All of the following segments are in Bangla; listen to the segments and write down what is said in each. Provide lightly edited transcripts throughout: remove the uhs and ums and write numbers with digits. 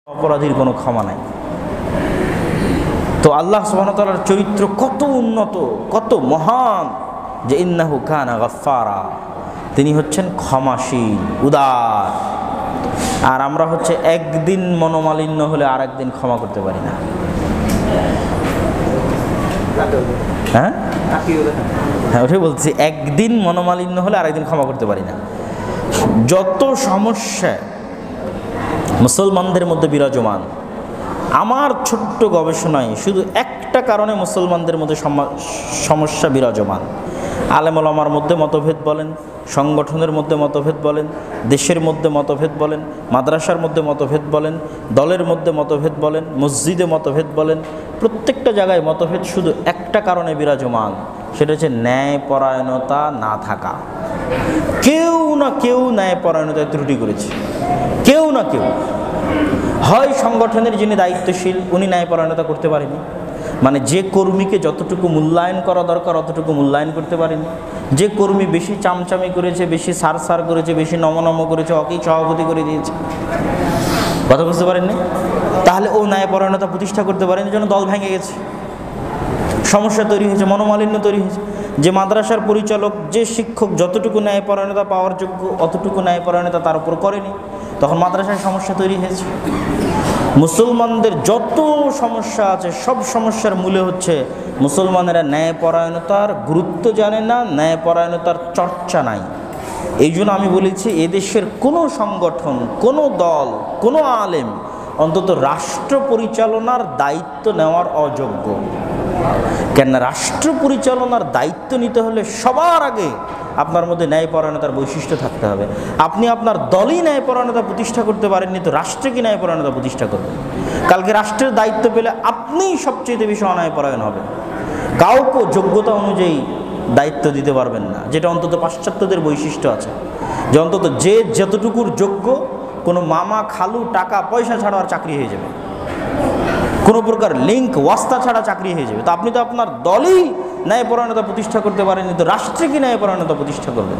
অপরাধীর কোনো ক্ষমা নাই। তো আল্লাহ সুবহানাহু ওয়া তাআলার চরিত্র কত উন্নত, কত মহান, যে ইন্নাহু কানা গাফফারা, তিনি হচ্ছেন ক্ষমাশীল, উদার। আর আমরা হচ্ছে একদিন মনোমালিন্য হলে আর একদিন ক্ষমা করতে পারি না। হ্যাঁ হ্যাঁ, ওটাই বলছি, একদিন মনোমালিন্য হলে আরেকদিন ক্ষমা করতে পারি না। যত সমস্যা মুসলমানদের মধ্যে বিরাজমান, আমার ছোট্ট গবেষণায় শুধু একটা কারণে মুসলমানদের মধ্যে সমস্যা বিরাজমান। আলেম ওলামার মধ্যে মতভেদ বলেন, সংগঠনের মধ্যে মতভেদ বলেন, দেশের মধ্যে মতভেদ বলেন, মাদ্রাসার মধ্যে মতভেদ বলেন, দলের মধ্যে মতভেদ বলেন, মসজিদে মতভেদ বলেন, প্রত্যেকটা জায়গায় মতভেদ শুধু একটা কারণে বিরাজমান, সেটা হচ্ছে ন্যায়পরায়ণতা না থাকা। কেউ না কেউ ন্যায়পরায়ণতায় ত্রুটি করেছে, কেউ না কেউ। হয় সংগঠনের যিনি দায়িত্বশীল উনি ন্যায়পরায়ণতা করতে পারেনি, মানে যে কর্মীকে যতটুকু মূল্যায়ন করা দরকার অতটুকু মূল্যায়ন করতে পারেনি। যে কর্মী বেশি চামচামি করেছে, বেশি সার করেছে, বেশি নমনম করেছে, ওকেই সভাপতি করে দিয়েছে। কথা বুঝতে পারেননি? তাহলে ও ন্যায়পরায়ণতা প্রতিষ্ঠা করতে পারেনি, জন্য দল ভেঙে গেছে, সমস্যা তৈরি হয়েছে, মনোমালিন্য তৈরি হয়েছে। যে মাদ্রাসার পরিচালক, যে শিক্ষক যতটুকু ন্যায়পরায়ণতা পাওয়ার যোগ্য অতটুকু ন্যায়পরায়ণতা তার উপর করেনি, তখন মাদ্রাসায় সমস্যা তৈরি হয়েছে। মুসলমানদের যত সমস্যা আছে সব সমস্যার মূলে হচ্ছে মুসলমানেরা ন্যায়পরায়ণতার গুরুত্ব জানে না, ন্যায়পরায়ণতার চর্চা নাই। এই জন্য আমি বলেছি, এদেশের কোনো সংগঠন, কোনো দল, কোনো আলেম অন্তত রাষ্ট্র পরিচালনার দায়িত্ব নেওয়ার অযোগ্য। কেন, রাষ্ট্র পরিচালনার দায়িত্ব নিতে হলে সবার আগে আপনার মধ্যে ন্যায়পরায়ণতার বৈশিষ্ট্য থাকতে হবে। আপনি আপনার দলই ন্যায়পরায়ণতা প্রতিষ্ঠা করতে পারেননি, তো রাষ্ট্রে কি ন্যায়পরায়ণতা প্রতিষ্ঠা করবেন? কালকে রাষ্ট্রের দায়িত্ব পেলে আপনিই সবচেয়ে বেশি অন্যায়পরায়ণ হবেন। কাউকে যোগ্যতা অনুযায়ী দায়িত্ব দিতে পারবেন না, যেটা অন্তত পাশ্চাত্যদের বৈশিষ্ট্য আছে, যে অন্তত যে যতটুকুর যোগ্য, কোনো মামা খালু টাকা পয়সা ছাড়া আর চাকরি হয়ে যাবে, কোনো প্রকার লিঙ্ক ওয়াস্তা ছাড়া চাকরি হয়ে যাবে। তো আপনি তো আপনার দলই ন্যায়পরায়ণতা প্রতিষ্ঠা করতে পারেননি, তো রাষ্ট্রে কি ন্যায়পরায়ণতা প্রতিষ্ঠা করবেন?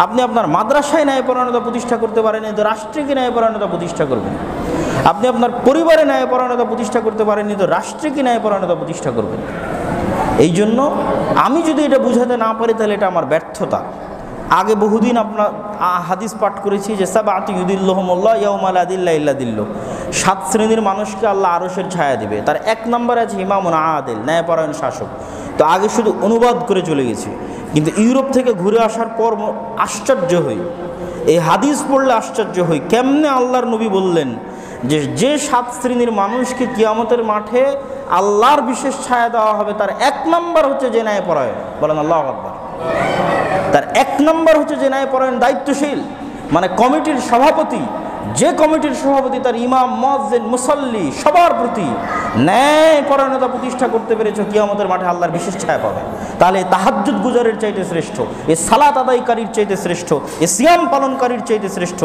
আপনি আপনার মাদ্রাসায় ন্যায়পরায়ণতা প্রতিষ্ঠা করতে পারেননি, তো রাষ্ট্রে কি ন্যায়পরায়ণতা প্রতিষ্ঠা করবেন? আপনি আপনার পরিবারে ন্যায়পরায়ণতা প্রতিষ্ঠা করতে পারেননি, তো রাষ্ট্রে কি ন্যায়পরায়ণতা প্রতিষ্ঠা করবেন? এই জন্য আমি যদি এটা বুঝাতে না পারি তাহলে এটা আমার ব্যর্থতা। আগে বহুদিন আপনার হাদিস পাঠ করেছি যে সাবআতু ইউদিল্লুহুমুল্লাহ ইয়াউমা লা দিল্লা ইল্লা দিল্লুহ, 7 শ্রেণীর মানুষকে আল্লাহ আরশের ছায়া দিবে। তার 1 নম্বরে আছে ইমামুন আদিল, ন্যায়পরায়ণ শাসক। তো আগে শুধু অনুবাদ করে চলে গেছি, কিন্তু ইউরোপ থেকে ঘুরে আসার পর আশ্চর্য হই, এই হাদিস পড়লে আশ্চর্য হই, কেমনে আল্লাহর নবী বললেন যে 7 শ্রেণীর মানুষকে কিয়ামতের মাঠে আল্লাহর বিশেষ ছায়া দেওয়া হবে, তার 1 নম্বর হচ্ছে যে ন্যায়পরায়ণ। বলেন আল্লাহু আকবার। তার 1 নম্বর হচ্ছে যে ন্যায়পরায়ণ, দায়িত্বশীল, মানে কমিটির সভাপতি। যে কমিটির সভাপতি তার ইমাম, মুয়াজ্জিন, মুসাল্লি সবার প্রতি ন্যায়পরায়ণতা প্রতিষ্ঠা করতে পেরেছ, কিয়ামতের মাঠে আল্লাহর বিশেষ ছায়া পাবে। তাহলে তাহাজ্জুদ গুজারের চাইতে শ্রেষ্ঠ, এ সালাত আদায়কারীর চাইতে শ্রেষ্ঠ, এ সিয়াম পালনকারীর চাইতে শ্রেষ্ঠ,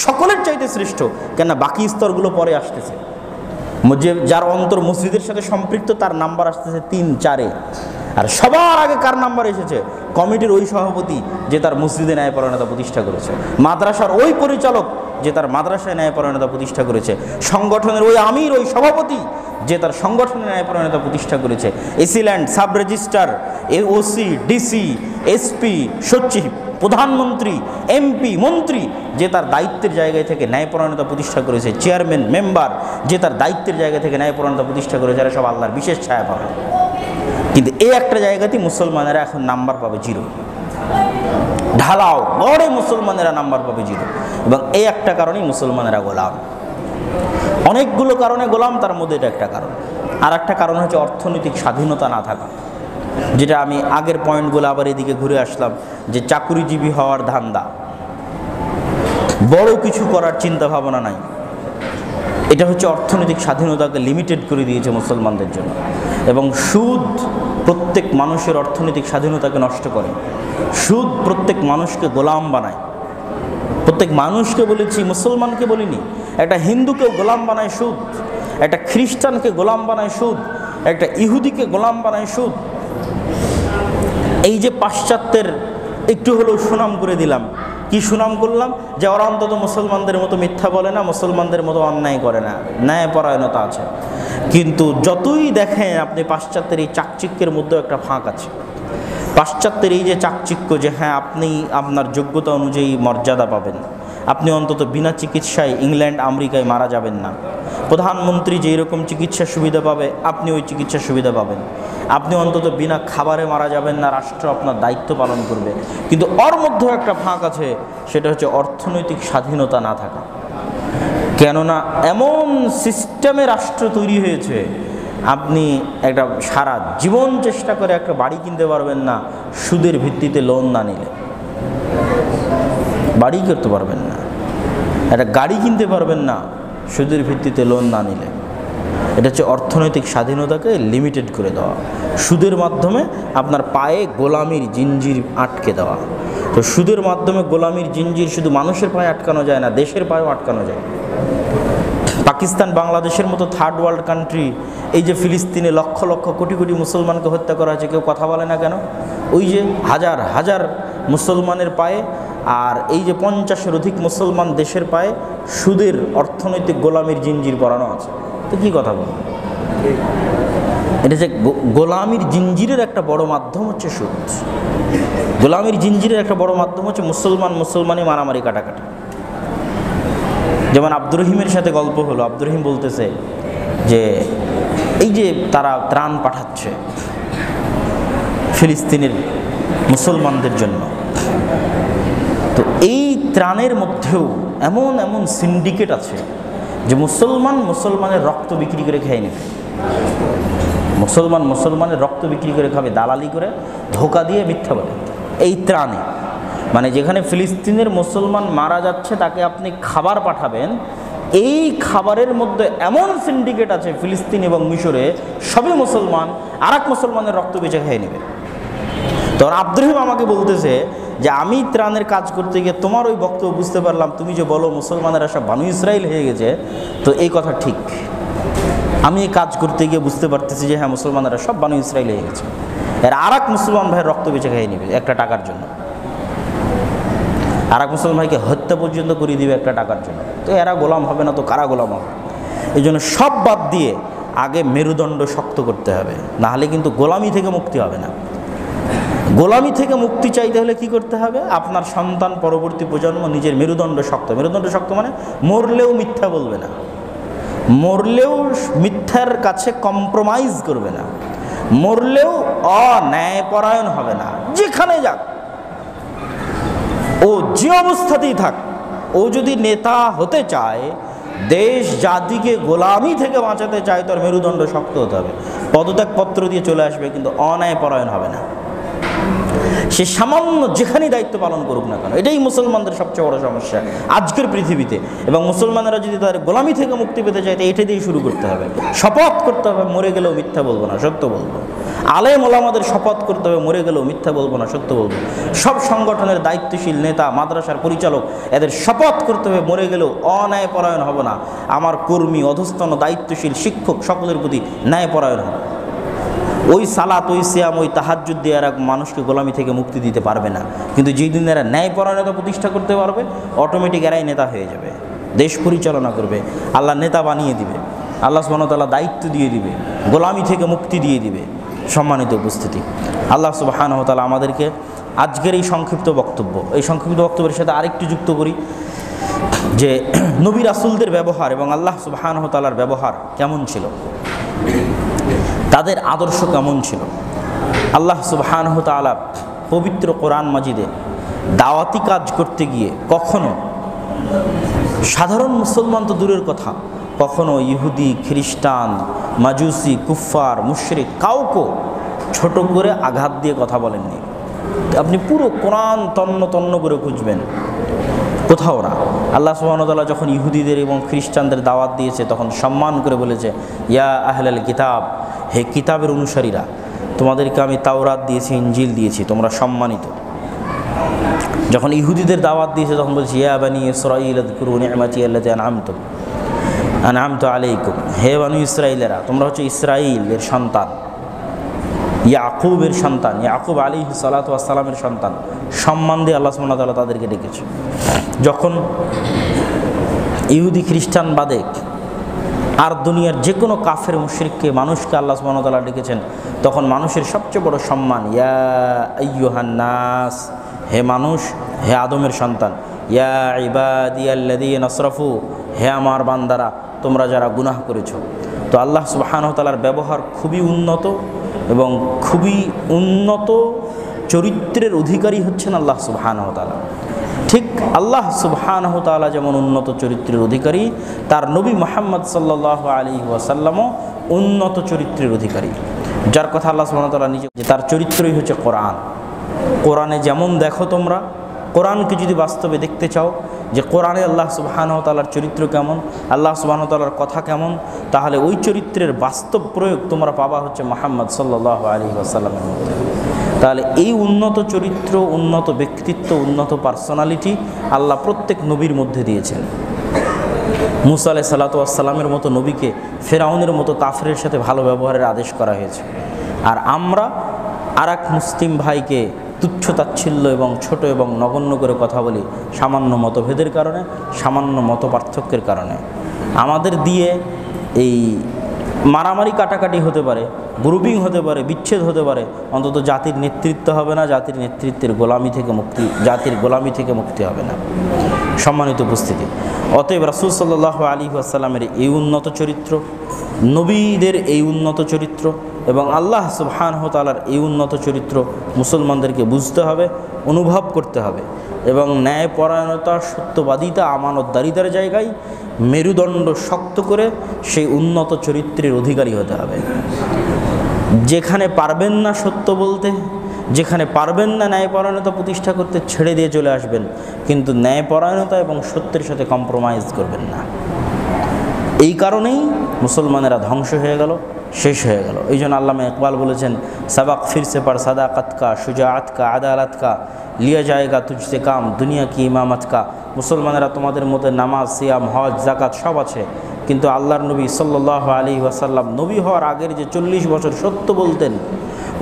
সকলের চাইতে শ্রেষ্ঠ। কেন, বাকি স্তরগুলো পরে আসতেছে। যার অন্তর মসজিদের সাথে সম্পৃক্ত তার নাম্বার আসতেছে 3-4-এ। আর সবার আগে কার নাম্বার এসেছে? কমিটির ওই সভাপতি যে তার মসজিদে ন্যায়পরায়ণতা প্রতিষ্ঠা করেছে, মাদ্রাসার ওই পরিচালক যে তার মাদ্রাসায় ন্যায়পরায়ণতা প্রতিষ্ঠা করেছে, সংগঠনের ওই আমির, ওই সভাপতি যে তার সংগঠনের ন্যায়পরায়ণতা প্রতিষ্ঠা করেছে, AC land, sub registrar, OC, DC, SP, সচিব, প্রধানমন্ত্রী, এমপি, মন্ত্রী যে তার দায়িত্বের জায়গায় থেকে ন্যায়পরায়ণতা প্রতিষ্ঠা করেছে, চেয়ারম্যান, মেম্বার যে তার দায়িত্বের জায়গা থেকে ন্যায়পরায়ণতা প্রতিষ্ঠা করেছে, এরা সব আল্লাহর বিশেষ ছায়া পাবে। কিন্তু এই একটা জায়গাতেই মুসলমানেরা এখন নাম্বার পাবে 0। ঢালাও বড় মুসলমানেরা নাম্বার পাবে 0, এবং এই একটা কারণেই মুসলমানেরা গোলাম। অনেকগুলো কারণে গোলাম, তার মধ্যে এটা একটা কারণ। আর একটা কারণ হচ্ছে অর্থনৈতিক স্বাধীনতা না থাকা, যেটা আমি আগের পয়েন্টগুলো আবার এদিকে ঘুরে আসলাম, যে চাকুরিজীবী হওয়ার ধান্দা, বড় কিছু করার চিন্তা ভাবনা নাই। এটা হচ্ছে অর্থনৈতিক স্বাধীনতাকে লিমিটেড করে দিয়েছে মুসলমানদের জন্য। এবং সুদ প্রত্যেক মানুষের অর্থনৈতিক স্বাধীনতাকে নষ্ট করে। সুদ প্রত্যেক মানুষকে গোলাম বানায়। প্রত্যেক মানুষকে বলেছি, মুসলমানকে বলিনি। একটা হিন্দুকেও গোলাম বানায় সুদ, একটা খ্রিস্টানকে গোলাম বানায় সুদ, একটা ইহুদিকে গোলাম বানায় সুদ। এই যে পাশ্চাত্যের একটু হলেও সুনাম করে দিলাম, কি সুনাম করলাম? যে ওরা অন্তত মুসলমানদের মতো মিথ্যা বলে না, মুসলমানদের মতো অন্যায় করে না, ন্যায়পরায়ণতা আছে। কিন্তু যতই দেখেন আপনি পাশ্চাত্যের এই চাকচিক্যের মধ্যেও একটা ফাঁক আছে। পাশ্চাত্যের এই যে চাকচিক্য, যে হ্যাঁ আপনি আপনার যোগ্যতা অনুযায়ী মর্যাদা পাবেন, আপনি অন্তত বিনা চিকিৎসায় ইংল্যান্ড আমেরিকায় মারা যাবেন না, প্রধানমন্ত্রী যেই রকম চিকিৎসা সুবিধা পাবে আপনি ওই চিকিৎসা সুবিধা পাবেন, আপনি অন্তত বিনা খাবারে মারা যাবেন না, রাষ্ট্র আপনার দায়িত্ব পালন করবে। কিন্তু ওর মধ্যেও একটা ফাঁক আছে, সেটা হচ্ছে অর্থনৈতিক স্বাধীনতা না থাকা। কেননা এমন সিস্টেমে রাষ্ট্র তৈরি হয়েছে, আপনি একটা সারা জীবন চেষ্টা করে একটা বাড়ি কিনতে পারবেন না সুদের ভিত্তিতে লোন না নিলে। বাড়ি করতে পারবেন না, একটা গাড়ি কিনতে পারবেন না সুদের ভিত্তিতে লোন না নিলে। এটা হচ্ছে অর্থনৈতিক স্বাধীনতাকে লিমিটেড করে দেওয়া, সুদের মাধ্যমে আপনার পায়ে গোলামির জিঞ্জির আটকে দেওয়া। তো সুদের মাধ্যমে গোলামির জিঞ্জির শুধু মানুষের পায়ে আটকানো যায় না, দেশের পায়েও আটকানো যায়। পাকিস্তান বাংলাদেশের মতো থার্ড ওয়ার্ল্ড কান্ট্রি, এই যে ফিলিস্তিনে লক্ষ লক্ষ কোটি কোটি মুসলমানকে হত্যা করা হয়েছে, কেউ কথা বলে না কেন? ওই যে হাজার হাজার মুসলমানের পায়ে, আর এই যে 50-এর অধিক মুসলমান দেশের পায়ে সুদের অর্থনৈতিক গোলামির জিঞ্জির পরানো আছে, তো কী কথা বল? এটা যে গোলামির জিঞ্জিরের একটা বড় মাধ্যম হচ্ছে সুদ। গোলামির জিঞ্জিরের একটা বড় মাধ্যম হচ্ছে মুসলমানই মারামারি কাটাকাটি। যেমন আব্দুর রহিমের সাথে গল্প হলো, আব্দুর রহিম বলতেছে যে এই যে তারা ত্রাণ পাঠাচ্ছে ফিলিস্তিনের মুসলমানদের জন্য, তো এই ত্রাণের মধ্যেও এমন এমন সিন্ডিকেট আছে যে মুসলমানের রক্ত বিক্রি করে খেয়ে নেবে, মুসলমানের রক্ত বিক্রি করে খাবে, দালালি করে, ধোকা দিয়ে, মিথ্যা বলে। এই ত্রাণে মানে যেখানে ফিলিস্তিনের মুসলমান মারা যাচ্ছে তাকে আপনি খাবার পাঠাবেন, এই খাবারের মধ্যে এমন সিন্ডিকেট আছে ফিলিস্তিন এবং মিশরে, সবই মুসলমান আর এক মুসলমানের রক্ত বেঁচে খেয়ে নেবে। তখন আব্দুর রহিম আমাকে বলতেছে যে আমি ত্রাণের কাজ করতে গিয়ে তোমার ওই বক্তব্য বুঝতে পারলাম, তুমি যে বলো মুসলমানেরা সব বানু ইসরাইল হয়ে গেছে, তো এই কথা ঠিক। আমি এই কাজ করতে গিয়ে বুঝতে পারতেছি যে হ্যাঁ মুসলমানেরা সব বানু ইসরাইল হয়ে গেছে, এর আর এক মুসলমান ভাইয়ের রক্ত বেঁচে খেয়ে নেবে একটা টাকার জন্য, আর এক মুসলমান ভাইকে হত্যা পর্যন্ত করিয়ে দিবে একটা টাকার জন্য। তো এরা গোলাম হবে না তো কারা গোলাম হবে? এই জন্য সব বাদ দিয়ে আগে মেরুদণ্ড শক্ত করতে হবে, না হলে কিন্তু গোলামি থেকে মুক্তি হবে না। গোলামি থেকে মুক্তি চাইতে হলে কি করতে হবে? আপনার সন্তান, পরবর্তী প্রজন্ম নিজের মেরুদণ্ড শক্ত। মেরুদণ্ড শক্ত মানে মরলেও মিথ্যা বলবে না, মরলেও মিথ্যার কাছে কম্প্রোমাইজ করবে না, মরলেও অন্যায়পরায়ণ হবে না। যেখানে যাক, ও যে অবস্থাতেই থাক, ও যদি নেতা হতে চায়, দেশ জাতিকে গোলামি থেকে বাঁচাতে চায়, তোর মেরুদণ্ড শক্ত হতে হবে। পদত্যাগপত্র দিয়ে চলে আসবে, কিন্তু অন্যায়পরায়ণ হবে না। সে সামান্য যেখানেই দায়িত্ব পালন করুক না কেন, এটাই মুসলমানদের সবচেয়ে বড় সমস্যা আজকের পৃথিবীতে। এবং মুসলমানেরা যদি তাদের গোলামি থেকে মুক্তি পেতে চায়, তো এটা দিয়েই শুরু করতে হবে। শপথ করতে হবে মরে গেলেও মিথ্যা বলবো না, সত্য বলবো। আলেম ওলামাদের শপথ করতে হবে মরে গেলেও মিথ্যা বলবো না, সত্য বলবো। সব সংগঠনের দায়িত্বশীল নেতা, মাদ্রাসার পরিচালক, এদের শপথ করতে হবে মরে গেলেও অন্যায়পরায়ণ হব না। আমার কর্মী, অধস্তন, দায়িত্বশীল শিক্ষক সকলের প্রতি ন্যায়পরায়ণ হবে। ওই সালাত, ওই সিয়াম, ওই তাহাজ্জুদ দিয়ে এরা মানুষকে গোলামি থেকে মুক্তি দিতে পারবে না। কিন্তু যেই দিন এরা ন্যায়পরায়ণতা প্রতিষ্ঠা করতে পারবে, অটোমেটিক এরাই নেতা হয়ে যাবে, দেশ পরিচালনা করবে, আল্লাহ নেতা বানিয়ে দিবে, আল্লাহ সুবহানাহু ওয়া তাআলা দায়িত্ব দিয়ে দিবে, গোলামি থেকে মুক্তি দিয়ে দিবে। সম্মানিত উপস্থিতি, আল্লাহ সুবহানাহু ওয়া তাআলা আমাদেরকে আজকের এই সংক্ষিপ্ত বক্তব্যের সাথে আরেকটু যুক্ত করি যে নবী রাসূলদের ব্যবহার এবং আল্লাহ সুবহানাহু ওয়া তাআলার ব্যবহার কেমন ছিল, তাদের আদর্শ কেমন ছিল। আল্লাহ সুবহানাহু ওয়া তাআলা পবিত্র কোরআন মাজিদে দাওয়াতি কাজ করতে গিয়ে কখনো সাধারণ মুসলমান তো দূরের কথা, কখনো ইহুদি, খ্রিস্টান, মাজুসি, কুফফার, মুশরিক কাউকে ছোট করে আঘাত দিয়ে কথা বলেননি। আপনি পুরো কোরআন তন্ন তন্ন করে খুঁজবেন, কোথাও না। আল্লাহ সুবহানাহু ওয়া তাআলা যখন ইহুদিদের এবং খ্রিস্টানদের দাওয়াত দিয়েছে, তখন সম্মান করে বলেছে, ইয়া আহলাল কিতাব, হে কিতাবের অনুসারীরা, তোমাদেরকে আমি তাওরাত দিয়েছি, ইনজিল দিয়েছি, তোমরা সম্মানিত। যখন ইহুদিদের দাওয়াত দিয়েছে, তখন বলছে, ইয়া বানি ইসরাঈল আযকুরু নি'মাতি আল্লাতী আন'আমতু আলাইকুম, হে বানু ইসরাঈলেরা, তোমরা হচ্ছে ইসরাঈলের সন্তান। ইয়াকুবের সন্তান, ইয়াকুব আলাইহিস সালাতু ওয়াস সালামের সন্তান, সম্মান দিয়ে আল্লাহ সুবহানাহু ওয়া তাআলা তাদেরকে ডেকেছে। যখন ইহুদি খ্রিস্টান বাদে আর দুনিয়ার যে কোনো কাফের মুশরিককে, মানুষকে আল্লাহ সুবহানাহু ওয়া তাআলা ডেকেছেন, তখন মানুষের সবচেয়ে বড় সম্মান, ইয়া আইয়ুহান নাস, হে মানুষ, হে আদমের সন্তান, ইয়া ইবাদিয়াল্লাযীনা আসরাফু, হে আমার বান্দারা, তোমরা যারা গুনাহ করেছো। তো আল্লাহ সুবহানাহু ওয়া তাআলার ব্যবহার খুবই উন্নত এবং খুবই উন্নত চরিত্রের অধিকারী হচ্ছেন আল্লাহ সুবহানাহু ওয়া তাআলা। ঠিক আল্লাহ সুবহানাহু ওয়া তাআলা যেমন উন্নত চরিত্রের অধিকারী, তার নবী মুহাম্মদ সাল্লাল্লাহু আলাইহি ওয়াসাল্লামও উন্নত চরিত্রের অধিকারী, যার কথা আল্লাহ সুবহানাহু ওয়া তাআলা নিজে, যে তার চরিত্রই হচ্ছে কোরআন। কোরআনে যেমন দেখো তোমরা, কোরআনকে যদি বাস্তবে দেখতে চাও যে কোরআনে আল্লাহ সুবহানাহু ওয়া তাআলার চরিত্র কেমন, আল্লাহ সুবহানাহু ওয়া তাআলার কথা কেমন, তাহলে ওই চরিত্রের বাস্তব প্রয়োগ তোমরা পাবা হচ্ছে মুহাম্মদ সাল্লাল্লাহু আলাইহি ওয়াসাল্লামের মধ্যে। তাহলে এই উন্নত চরিত্র, উন্নত ব্যক্তিত্ব, উন্নত পার্সোনালিটি আল্লাহ প্রত্যেক নবীর মধ্যে দিয়েছেন। মুসা আলাইহিস সালাতু ওয়াস সালামের মতো নবীকে ফেরাউনের মতো কাফেরের সাথে ভালো ব্যবহারের আদেশ করা হয়েছে, আর আমরা আর এক মুসলিম ভাইকে তুচ্ছ তাচ্ছিল্য এবং ছোট এবং নগণ্য করে কথা বলি সামান্য মতভেদের কারণে, সামান্য মত পার্থক্যের কারণে। আমাদের দিয়ে এই মারামারি কাটাকাটি হতে পারে, গ্রুপিং হতে পারে, বিচ্ছেদ হতে পারে, অন্তত জাতির নেতৃত্ব হবে না, জাতির নেতৃত্বের গোলামি থেকে মুক্তি, জাতির গোলামি থেকে মুক্তি হবে না। সম্মানিত উপস্থিতি, অতএব রাসূল সাল্লাল্লাহু আলাইহি ওয়াসাল্লামের এই উন্নত চরিত্র, নবীদের এই উন্নত চরিত্র এবং আল্লাহ সুবহানাহু ওয়া তাআলার এই উন্নত চরিত্র মুসলমানদেরকে বুঝতে হবে, অনুভব করতে হবে এবং ন্যায়পরায়ণতা, সত্যবাদিতা, আমানতদারিতার জায়গায় মেরুদণ্ড শক্ত করে সেই উন্নত চরিত্রের অধিকারী হতে হবে। যেখানে পারবেন না সত্য বলতে, যেখানে পারবেন না ন্যায়পরায়ণতা প্রতিষ্ঠা করতে, ছেড়ে দিয়ে চলে আসবেন, কিন্তু ন্যায়পরায়ণতা এবং সত্যের সাথে কম্প্রোমাইজ করবেন না। এই কারণেই মুসলমানেরা ধ্বংস হয়ে গেল, শেষ হয়ে গেল। এই জন্য আল্লামা ইকবাল বলেছেন, সাবাক ফিরসে পর সাদাকাত কা, শুজাআত কা, আদালত কা, লিয়া জায়গা তুঝসে কাম, দুনিয়া কি ইমামত কা। মুসলমানেরা তোমাদের মধ্যে নামাজ, সিয়াম, হজ, জাকাত সব আছে, কিন্তু আল্লাহর নবী সাল্লাল্লাহু আলাইহি ওয়াসাল্লাম নবী হওয়ার আগের যে 40 বছর সত্য বলতেন,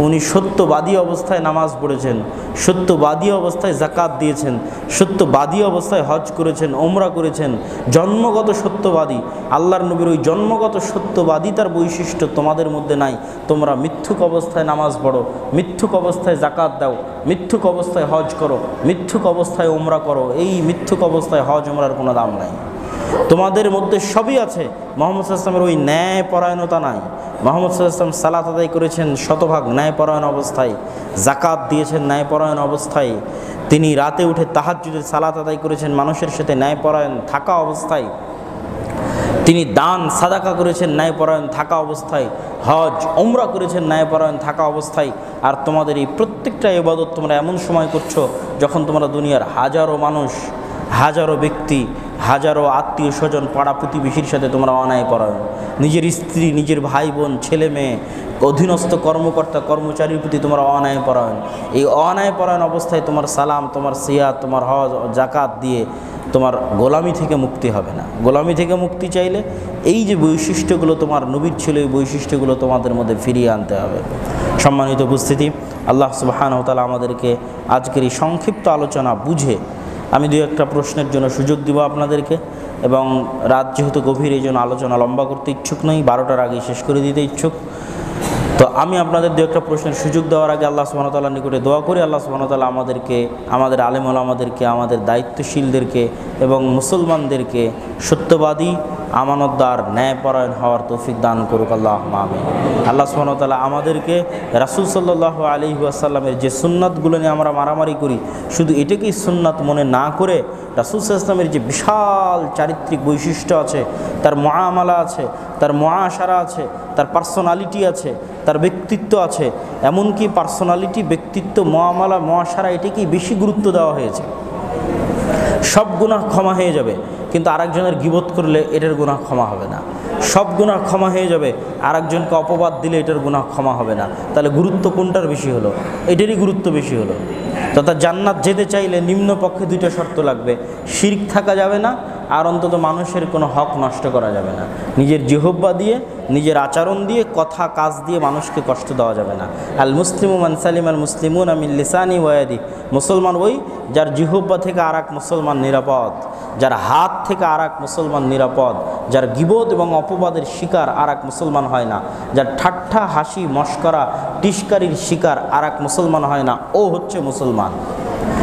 উনি সত্যবাদী অবস্থায় নামাজ পড়েছেন, সত্যবাদী অবস্থায় জাকাত দিয়েছেন, সত্যবাদী অবস্থায় হজ করেছেন, ওমরা করেছেন, জন্মগত সত্যবাদী। আল্লাহর নবীর ওই জন্মগত সত্যবাদিতার বৈশিষ্ট্য তোমাদের মধ্যে নাই। তোমরা মিথ্যুক অবস্থায় নামাজ পড়ো, মিথ্যুক অবস্থায় জাকাত দাও, মিথ্যুক অবস্থায় হজ করো, মিথ্যুক অবস্থায় ওমরা করো। এই মিথ্যুক অবস্থায় হজ ওমরার কোনো দাম নাই। তোমাদের মধ্যে সবই আছে, মুহাম্মদ সাল্লাল্লাহু আলাইহি ওয়াসাল্লামের ওই ন্যায়পরায়ণতা নাই। মুহাম্মদ সাল্লাল্লাহু আলাইহি ওয়াসাল্লাম সালাত আদায় করেছেন শতভাগ ন্যায়পরায়ণ অবস্থায়, জাকাত দিয়েছেন ন্যায়পরায়ণ অবস্থায়, তিনি রাতে উঠে তাহাজ্জুদের সালাত আদায় করেছেন মানুষের সাথে ন্যায়পরায়ণ থাকা অবস্থায়, তিনি দান সাদাকা করেছেন ন্যায়পরায়ণ থাকা অবস্থায়, হজ ওমরা করেছেন ন্যায়পরায়ণ থাকা অবস্থায়। আর তোমাদের এই প্রত্যেকটা ইবাদত তোমরা এমন সময় করছো যখন তোমরা দুনিয়ার হাজারো মানুষ, হাজারো ব্যক্তি, হাজারো আত্মীয় স্বজন, পাড়া প্রতিবেশীর সাথে তোমরা অন্যায়পরায়ণ, নিজের স্ত্রী, নিজের ভাই বোন, ছেলে মেয়ে, অধীনস্থ কর্মকর্তা কর্মচারীর প্রতি তোমরা অন্যায়পরায়ণ। এই অন্যায়পরায়ণ অবস্থায় তোমার সালাম, তোমার সিয়াত, তোমার হজ, জাকাত দিয়ে তোমার গোলামি থেকে মুক্তি হবে না। গোলামি থেকে মুক্তি চাইলে এই যে বৈশিষ্ট্যগুলো তোমার নবীর ছিল, এই বৈশিষ্ট্যগুলো তোমাদের মধ্যে ফিরিয়ে আনতে হবে। সম্মানিত উপস্থিতি, আল্লাহ সুবহানাহু ওয়া তাআলা আমাদেরকে আজকের এই সংক্ষিপ্ত আলোচনা বুঝে, আমি দুই একটা প্রশ্নের জন্য সুযোগ দিব আপনাদেরকে, এবং রাত যেহেতু গভীর, এই জন্য আলোচনা লম্বা করতে ইচ্ছুক নই, 12টার আগে শেষ করে দিতে ইচ্ছুক। তো আমি আপনাদের দু একটা প্রশ্নের সুযোগ দেওয়ার আগে আল্লাহ সুবহানাহু ওয়া তাআলার নিকটে দোয়া করি, আল্লাহ সুবহানাহু ওয়া তাআলা আমাদেরকে, আমাদের আলেম ওলামাদেরকে, আমাদের দায়িত্বশীলদেরকে এবং মুসলমানদেরকে সত্যবাদী, আমানতদার, ন্যায়পরায়ণ হওয়ার তৌফিক দান করুক, আল্লাহুম্মা আমিন। আল্লাহ সুবহানাহু ওয়া তাআলা আমাদেরকে রাসূল সাল্লাল্লাহু আলাইহি ওয়াসাল্লামের যে সুন্নাতগুলো নিয়ে আমরা মারামারি করি, শুধু এটাকেই সুন্নাত মনে না করে রাসূল সাল্লাল্লাহু আলাইহি ওয়াসাল্লামের যে বিশাল চারিত্রিক বৈশিষ্ট্য আছে, তার মুআমালা আছে, তার মুআশারা আছে, তার পার্সোনালিটি আছে, তার ব্যক্তিত্ব আছে, এমনকি পার্সোনালিটি, ব্যক্তিত্ব, মুআমালা, মুআশারা এটাকেই বেশি গুরুত্ব দেওয়া হয়েছে। সব গুনাহ ক্ষমা হয়ে যাবে, কিন্তু আরেকজনের গীবত করলে এটার গুনাহ ক্ষমা হবে না। সব গুনাহ ক্ষমা হয়ে যাবে, আরেকজনকে অপবাদ দিলে এটার গুনাহ ক্ষমা হবে না। তাহলে গুরুত্ব কোনটার বেশি হলো? এটারই গুরুত্ব বেশি হলো। তথা জান্নাত যেতে চাইলে নিম্নপক্ষে দুইটা শর্ত লাগবে, শিরক থাকা যাবে না আর অন্তত মানুষের কোনো হক নষ্ট করা যাবে না। নিজের জিহ্বা দিয়ে, নিজের আচরণ দিয়ে, কথা কাজ দিয়ে মানুষকে কষ্ট দেওয়া যাবে না। আল মুসলিমু মান সালিম আল মুসলিমুন মিন লিসানি ওয়া ইয়াদি, মুসলমান ওই যার জিহ্বা থেকে আর এক মুসলমান নিরাপদ, যার হাত থেকে আর এক মুসলমান নিরাপদ, যার গীবত এবং অপবাদের শিকার আর এক মুসলমান হয় না, যার ঠাট্টা হাসি মশকরা টিস্কারির শিকার আর এক মুসলমান হয় না, ও হচ্ছে মুসলমান।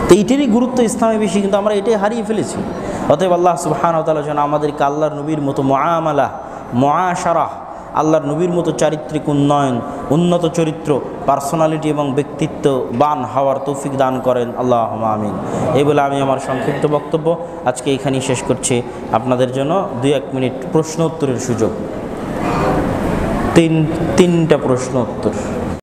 তো এইটারই গুরুত্ব ইসলামে বেশি, কিন্তু আমরা এটাই হারিয়ে ফেলেছি। অতএব আল্লাহ সুবহানাহু ওয়া তাআলা যেন আমাদেরকে আল্লাহর নবীর মতো মুআমালা, মুআশারা, আল্লাহর নবীর মতো চারিত্রিক উন্নয়ন, উন্নত চরিত্র, পার্সোনালিটি এবং ব্যক্তিত্ববান হওয়ার তৌফিক দান করেন, আল্লাহুম্মা আমিন। এই বলে আমি আমার সংক্ষিপ্ত বক্তব্য আজকে এখানেই শেষ করছি। আপনাদের জন্য 2-1 মিনিট প্রশ্ন উত্তরের সুযোগ। তিনটা প্রশ্ন উত্তর।